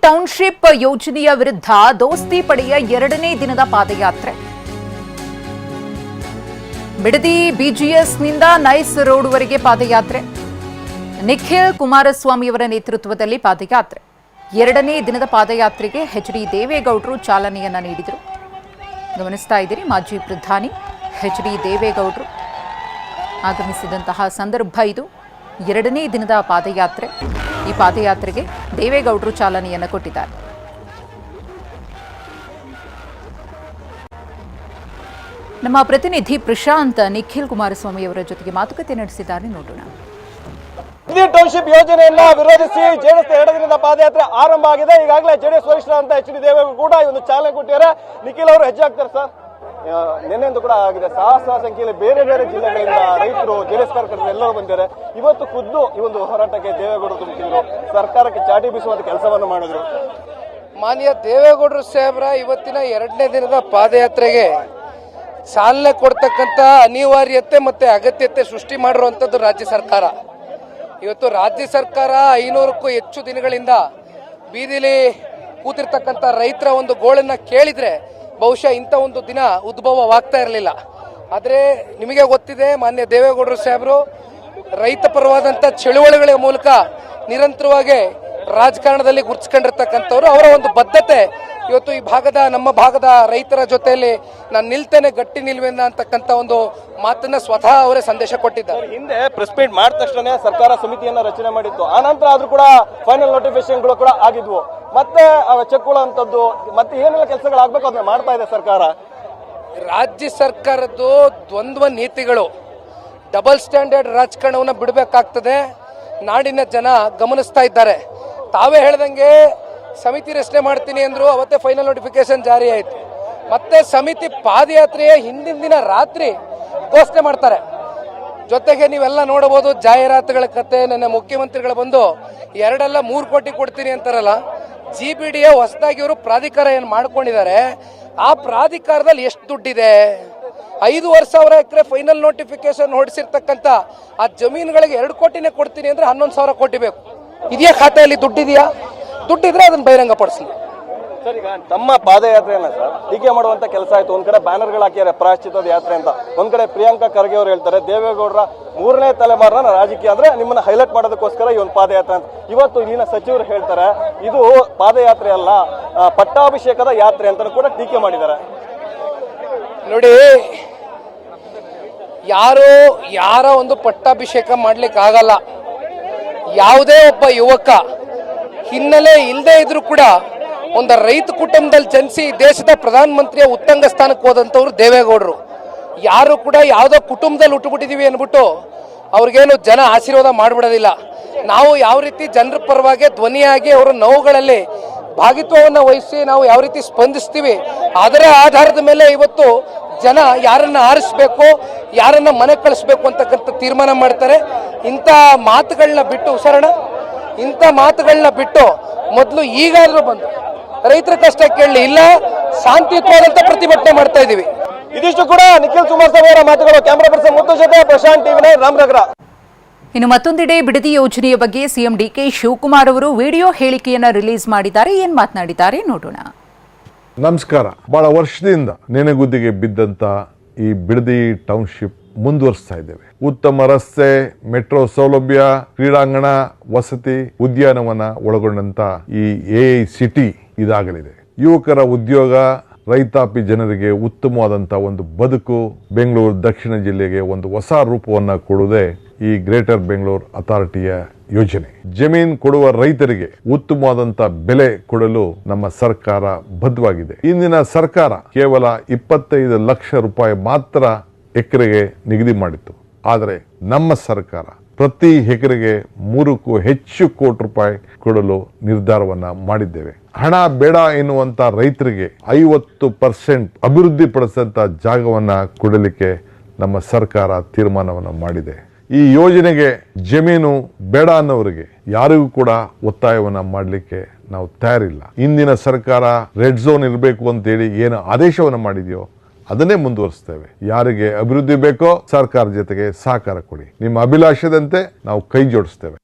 Township ಯೋಜನೆಯ ವಿರುದ್ಧ ದೋಸ್ತಿ ಪಡೆಯ 2ನೇ ದಿನದ ಪಾದಯಾತ್ರೆ. ಬಿಡದಿ ಬಿಜಿಎಸ್ನಿಂದ ನೈಸ್ ರೋಡ್ವರೆಗೆ ಪಾದಯಾತ್ರೆ. ನಿಖಿಲ್ ಕುಮಾರಸ್ವಾಮಿಯವರ ನೇತೃತ್ವದಲ್ಲಿ ಪಾದಯಾತ್ರೆ. 2ನೇ ದಿನದ ಪಾದಯಾತ್ರೆಗೆ ಎಚ್.ಡಿ. ದೇವೇಗೌಡರು ಚಾಲನೆಯನ್ನ ನೀಡಿದರು. ಗಮನಿಸ್ತಾ ಇದ್ದೀರಿ, ಮಾಜಿ ಪ್ರಧಾನಿ ಎಚ್.ಡಿ. ದೇವೇಗೌಡರು ಆಗಮಿಸಿದಂತಹ ಸಂದರ್ಭ ಇದು. 2ನೇ ದಿನದ ಪಾದಯಾತ್ರೆ. ಈ ಪಾದಯಾತ್ರೆಗೆ ದೇವೇಗೌಡರು ಚಾಲನೆಯನ್ನು ಕೊಟ್ಟಿದ್ದಾರೆ. ನಮ್ಮ ಪ್ರತಿನಿಧಿ ಪ್ರಶಾಂತ್ ನಿಖಿಲ್ ಕುಮಾರಸ್ವಾಮಿ ಅವರ ಜೊತೆಗೆ ಮಾತುಕತೆ ನಡೆಸಿದ್ದಾರೆ, ನೋಡೋಣ. ಟೌನ್ಶಿಪ್ ಯೋಜನೆಯನ್ನ ವಿರೋಧಿಸಿ ಜೆಡಿಎಸ್ 2 ದಿನದ ಪಾದಯಾತ್ರೆ ಆರಂಭ ಆಗಿದೆ. ಈಗಾಗಲೇ ಜೆಡಿಎಸ್ ವರಿಷ್ಠರಂತ ಎಚ್.ಡಿ. ದೇವೇಗೌಡರು ಕೂಡ ಈ ಒಂದು ಚಾಲನೆ ಕೊಟ್ಟಿದ್ದಾರೆ. ನಿಖಿಲ್ ಅವರು ಹೆಜ್ಜೆ ಹಾಕ್ತಾರೆ ಸರ್. ನಿನ್ನೆಂದು ಕೂಡ ಆಗಿದೆ. ಸಹಸ್ರ ಸಂಖ್ಯೆಯಲ್ಲಿ ಬೇರೆ ಬೇರೆ ಜಿಲ್ಲೆಗಳಿಂದ ರೈತರು, ಜೆಡಿಎಸ್ ಕಾರ್ಯಕರ್ತರು ಎಲ್ಲರೂ ಬಂದಿದ್ದಾರೆ. ಇವತ್ತು ಖುದ್ದು ಈ ಒಂದು ಹೋರಾಟಕ್ಕೆ ದೇವೇಗೌಡರು ತುಮಕಿದ್ರು, ಸರ್ಕಾರಕ್ಕೆ ಚಾಟಿ ಬೀಸುವಂತ ಕೆಲಸವನ್ನು ಮಾಡಿದ್ರು. ಮಾನ್ಯ ದೇವೇಗೌಡರು ಸಾಹೇಬ್ರ ಇವತ್ತಿನ 2ನೇ ದಿನದ ಪಾದಯಾತ್ರೆಗೆ ಚಾಲನೆ ಕೊಡ್ತಕ್ಕಂಥ ಅನಿವಾರ್ಯತೆ ಮತ್ತೆ ಅಗತ್ಯತೆ ಸೃಷ್ಟಿ ಮಾಡಿರುವಂತದ್ದು ರಾಜ್ಯ ಸರ್ಕಾರ. ಇವತ್ತು ರಾಜ್ಯ ಸರ್ಕಾರ 500ಕ್ಕೂ ಹೆಚ್ಚು ದಿನಗಳಿಂದ ಬೀದಿಲಿ ಕೂತಿರ್ತಕ್ಕಂಥ ರೈತರ ಒಂದು ಗೋಳನ್ನ ಕೇಳಿದ್ರೆ ಬಹುಶಃ ಇಂಥ ಒಂದು ದಿನ ಉದ್ಭವವಾಗ್ತಾ ಇರಲಿಲ್ಲ. ಆದರೆ ನಿಮಗೆ ಗೊತ್ತಿದೆ, ಮಾನ್ಯ ದೇವೇಗೌಡರು ಸಾಹೇಬರು ರೈತ ಪರವಾದಂಥ ಚಳುವಳಿಗಳ ಮೂಲಕ ನಿರಂತರವಾಗಿ ರಾಜಕಾರಣದಲ್ಲಿ ಗುರುತಿಸ್ಕೊಂಡಿರ್ತಕ್ಕಂಥವ್ರು. ಅವರ ಒಂದು ಬದ್ಧತೆ ಇವತ್ತು ಈ ಭಾಗದ, ನಮ್ಮ ಭಾಗದ ರೈತರ ಜೊತೆಯಲ್ಲಿ ನಾನು ನಿಲ್ತೇನೆ, ಗಟ್ಟಿ ನಿಲ್ವೇನ ಅಂತಕ್ಕಂಥ ಒಂದು ಮಾತನ್ನ ಸ್ವತಃ ಅವರೇ ಸಂದೇಶ ಕೊಟ್ಟಿದ್ದಾರೆ. ಹಿಂದೆ ಪ್ರೆಸ್ ಮೀಟ್ ಮಾಡಿದ ತಕ್ಷಣ ಸರ್ಕಾರ ಸಮಿತಿಯನ್ನ ರಚನೆ ಮಾಡಿತ್ತು. ಆ ನಂತರ ಆದ್ರೂ ಕೂಡ ಫೈನಲ್ ನೋಟಿಫಿಕೇಶನ್ಗಳು ಕೂಡ ಆಗಿದ್ವು. ಮತ್ತೆ ಚೆಕ್ಕೊಳ್ಳುವಂಥದ್ದು ಮತ್ತೆ ಏನೆಲ್ಲ ಕೆಲಸಗಳಾಗಬೇಕು ಅದನ್ನ ಮಾಡ್ತಾ ಇದೆ ಸರ್ಕಾರ. ರಾಜ್ಯ ಸರ್ಕಾರದ್ದು ದ್ವಂದ್ವ ನೀತಿಗಳು, ಡಬಲ್ ಸ್ಟ್ಯಾಂಡರ್ಡ್ ರಾಜಕಾರಣವನ್ನು ಬಿಡಬೇಕಾಗ್ತದೆ. ನಾಡಿನ ಜನ ಗಮನಿಸ್ತಾ ಇದ್ದಾರೆ. ತಾವೇ ಹೇಳ್ದಂಗೆ ಸಮಿತಿ ರಚನೆ ಮಾಡ್ತೀನಿ ಅಂದ್ರು, ಅವತ್ತೇ ಫೈನಲ್ ನೋಟಿಫಿಕೇಶನ್ ಜಾರಿ ಆಯಿತು. ಮತ್ತೆ ಸಮಿತಿ ಪಾದಯಾತ್ರೆಯ ಹಿಂದಿನ ದಿನ ರಾತ್ರಿ ಘೋಷಣೆ ಮಾಡ್ತಾರೆ. ಜೊತೆಗೆ ನೀವೆಲ್ಲ ನೋಡಬಹುದು ಜಾಹೀರಾತುಗಳ ಕತೆ. ನನ್ನ ಮುಖ್ಯಮಂತ್ರಿಗಳು ಬಂದು 2 ಅಲ್ಲ 3 ಕೋಟಿ ಕೊಡ್ತೀನಿ ಅಂತಾರಲ್ಲ. GBDA ಹೊಸದಾಗಿ ಇವರು ಪ್ರಾಧಿಕಾರ ಏನು ಮಾಡ್ಕೊಂಡಿದ್ದಾರೆ, ಆ ಪ್ರಾಧಿಕಾರದಲ್ಲಿ ಎಷ್ಟು ದುಡ್ಡಿದೆ? 5,500 ಎಕರೆ ಫೈನಲ್ ನೋಟಿಫಿಕೇಶನ್ ಹೊಡಿಸಿರ್ತಕ್ಕಂಥ ಆ ಜಮೀನುಗಳಿಗೆ 2 ಕೋಟಿನೇ ಕೊಡ್ತೀನಿ ಅಂದ್ರೆ 11,000 ಕೋಟಿ ಬೇಕು. ಇದೆಯಾ ಖಾತೆಯಲ್ಲಿ ದುಡ್ಡಿದೆಯಾ? ದುಡ್ಡಿದ್ರೆ ಅದನ್ನ ಬಹಿರಂಗ ಪಡಿಸಲಿ. ಸರ್, ಈಗ ತಮ್ಮ ಪಾದಯಾತ್ರೆಯನ್ನ ಸರ್ ಟೀಕೆ ಮಾಡುವಂತ ಕೆಲಸ ಆಯ್ತು. ಒಂದ್ ಕಡೆ ಬ್ಯಾನರ್ಗಳು ಹಾಕಿದ್ದಾರೆ ಪ್ರಾಯಶ್ಚಿತ್ತದ ಯಾತ್ರೆ ಅಂತ. ಒಂದ್ ಕಡೆ ಪ್ರಿಯಾಂಕಾ ಖರ್ಗೆ ಅವರು ಹೇಳ್ತಾರೆ ದೇವೇಗೌಡರ 3ನೇ ತಲೆಮಾರಿನ ರಾಜಕೀಯ ಅಂದ್ರೆ ನಿಮ್ಮನ್ನ ಹೈಲೈಟ್ ಮಾಡೋದಕ್ಕೋಸ್ಕರ ಈ ಒಂದು ಪಾದಯಾತ್ರೆ ಅಂತ. ಇವತ್ತು ಇಲ್ಲಿನ ಸಚಿವರು ಹೇಳ್ತಾರೆ ಇದು ಪಾದಯಾತ್ರೆ ಅಲ್ಲ, ಪಟ್ಟಾಭಿಷೇಕದ ಯಾತ್ರೆ ಅಂತ ಕೂಡ ಟೀಕೆ ಮಾಡಿದ್ದಾರೆ. ನೋಡಿ, ಯಾರ ಒಂದು ಪಟ್ಟಾಭಿಷೇಕ ಮಾಡ್ಲಿಕ್ಕೆ ಆಗಲ್ಲ. ಯಾವುದೇ ಒಬ್ಬ ಯುವಕ ಹಿನ್ನೆಲೆ ಇಲ್ಲದೆ ಇದ್ರೂ ಕೂಡ ಒಂದು ರೈತ ಕುಟುಂಬದಲ್ಲಿ ಜನಿಸಿ ದೇಶದ ಪ್ರಧಾನಮಂತ್ರಿಯ ಉತ್ತಂಗ ಸ್ಥಾನಕ್ಕೆ ಹೋದಂಥವ್ರು ದೇವೇಗೌಡರು. ಯಾರು ಕೂಡ ಯಾವುದೋ ಕುಟುಂಬದಲ್ಲಿ ಹುಟ್ಟುಬಿಟ್ಟಿದೀವಿ ಅಂದ್ಬಿಟ್ಟು ಅವ್ರಿಗೇನು ಜನ ಆಶೀರ್ವಾದ ಮಾಡಿಬಿಡೋದಿಲ್ಲ. ನಾವು ಯಾವ ರೀತಿ ಜನರ ಪರವಾಗಿ ಧ್ವನಿಯಾಗಿ ಅವರ ನೋವುಗಳಲ್ಲಿ ಭಾಗಿತ್ವವನ್ನು ವಹಿಸಿ ನಾವು ಯಾವ ರೀತಿ ಸ್ಪಂದಿಸ್ತೀವಿ, ಅದರ ಆಧಾರದ ಮೇಲೆ ಇವತ್ತು ಜನ ಯಾರನ್ನ ಆರಿಸ್ಬೇಕು, ಯಾರನ್ನ ಮನೆ ಕಳಿಸ್ಬೇಕು ಅಂತಕ್ಕಂಥ ತೀರ್ಮಾನ ಮಾಡ್ತಾರೆ. ಇಂಥ ಮಾತುಗಳನ್ನ ಬಿಟ್ಟು ಇಂಥ ಮಾತುಗಳನ್ನ ಬಿಟ್ಟು ಮೊದಲು ಈಗಾದ್ರೂ ಬಂದು ರೈತರ ಕಷ್ಟ ಕೇಳಲಿ, ಇಲ್ಲ ಶಾಂತಿಯುತವಾದಂತ ಪ್ರತಿಭಟನೆ ಮಾಡ್ತಾ ಇದೀವಿ. ಇದಿಷ್ಟು ಕೂಡ ನಿಖಿಲ್ ಕುಮಾರಸ್ವಾಮಿ ಅವರ ಮಾತುಗಳು. ಕ್ಯಾಮರಾ ಪರ್ಸನ್ ಮುತ್ತು ಜೊತೆ ಪ್ರಶಾಂತ್, ಟಿವಿ9 ರಾಮನಗರ. ಇನ್ನು ಮತ್ತೊಂದೆಡೆ ಬಿಡದಿ ಯೋಜನೆಯ ಬಗ್ಗೆ ಸಿಎಂ ಡಿ.ಕೆ. ಶಿವಕುಮಾರ್ ಅವರು ವಿಡಿಯೋ ಹೇಳಿಕೆಯನ್ನ ರಿಲೀಸ್ ಮಾಡಿದ್ದಾರೆ. ಏನ್ ಮಾತನಾಡಿದ್ದಾರೆ ನೋಡೋಣ. ನಮಸ್ಕಾರ. ಬಹಳ ವರ್ಷದಿಂದ ನೆನೆಗುದ್ದಿಗೆ ಬಿದ್ದಂತ ಈ ಬಿಡದಿ ಟೌನ್ಶಿಪ್ ಮುಂದುವರಿಸ್ತಾ ಇದ್ದೇವೆ. ಉತ್ತಮ ರಸ್ತೆ, ಮೆಟ್ರೋ ಸೌಲಭ್ಯ, ಕ್ರೀಡಾಂಗಣ, ವಸತಿ, ಉದ್ಯಾನವನ ಒಳಗೊಂಡಂತ ಈ AICT ಇದಾಗಲಿದೆ. ಯುವಕರ ಉದ್ಯೋಗ, ರೈತಾಪಿ ಜನರಿಗೆ ಉತ್ತಮವಾದಂತ ಒಂದು ಬದುಕು, ಬೆಂಗಳೂರು ದಕ್ಷಿಣ ಜಿಲ್ಲೆಗೆ ಒಂದು ಹೊಸ ರೂಪವನ್ನ ಕೊಡುವುದೇ ಈ ಗ್ರೇಟರ್ ಬೆಂಗಳೂರು ಅಥಾರಿಟಿಯ ಯೋಜನೆ. ಜಮೀನ್ ಕೊಡುವ ರೈತರಿಗೆ ಉತ್ತಮವಾದಂತ ಬೆಲೆ ಕೊಡಲು ನಮ್ಮ ಸರ್ಕಾರ ಬದ್ಧವಾಗಿದೆ. ಇಂದಿನ ಸರ್ಕಾರ ಕೇವಲ 25 ಲಕ್ಷ ರೂಪಾಯಿ ಮಾತ್ರ ಎಕರೆಗೆ ನಿಗದಿ ಮಾಡಿತ್ತು. ಆದರೆ ನಮ್ಮ ಸರ್ಕಾರ ಪ್ರತಿ ಎಕರೆಗೆ 3ಕ್ಕೂ ಹೆಚ್ಚು ಕೋಟಿ ರೂಪಾಯಿ ಕೊಡಲು ನಿರ್ಧಾರವನ್ನ ಮಾಡಿದ್ದೇವೆ. ಹಣ ಬೇಡ ಎನ್ನುವಂತ ರೈತರಿಗೆ 50% ಅಭಿವೃದ್ಧಿ ಪಡಿಸಿದಂತ ಜಾಗವನ್ನ ಕೊಡಲಿಕ್ಕೆ ನಮ್ಮ ಸರ್ಕಾರ ತೀರ್ಮಾನವನ್ನ ಮಾಡಿದೆ. ಈ ಯೋಜನೆಗೆ ಜಮೀನು ಬೇಡ ಅನ್ನೋರಿಗೆ ಯಾರಿಗೂ ಕೂಡ ಒತ್ತಾಯವನ್ನ ಮಾಡಲಿಕ್ಕೆ ನಾವು ತಯಾರಿಲ್ಲ. ಇಂದಿನ ಸರ್ಕಾರ ರೆಡ್ ಝೋನ್ ಇರಬೇಕು ಅಂತೇಳಿ ಏನು ಆದೇಶವನ್ನ ಮಾಡಿದೆಯೋ ಅದನ್ನೇ ಮುಂದುವರಿಸ್ತೇವೆ. ಯಾರಿಗೆ ಅಭಿವೃದ್ಧಿ ಬೇಕೋ ಸರ್ಕಾರ ಜೊತೆಗೆ ಸಹಕಾರ ಕೊಡಿ. ನಿಮ್ಮ ಅಭಿಲಾಷದಂತೆ ನಾವು ಕೈ ಜೋಡಿಸ್ತೇವೆ.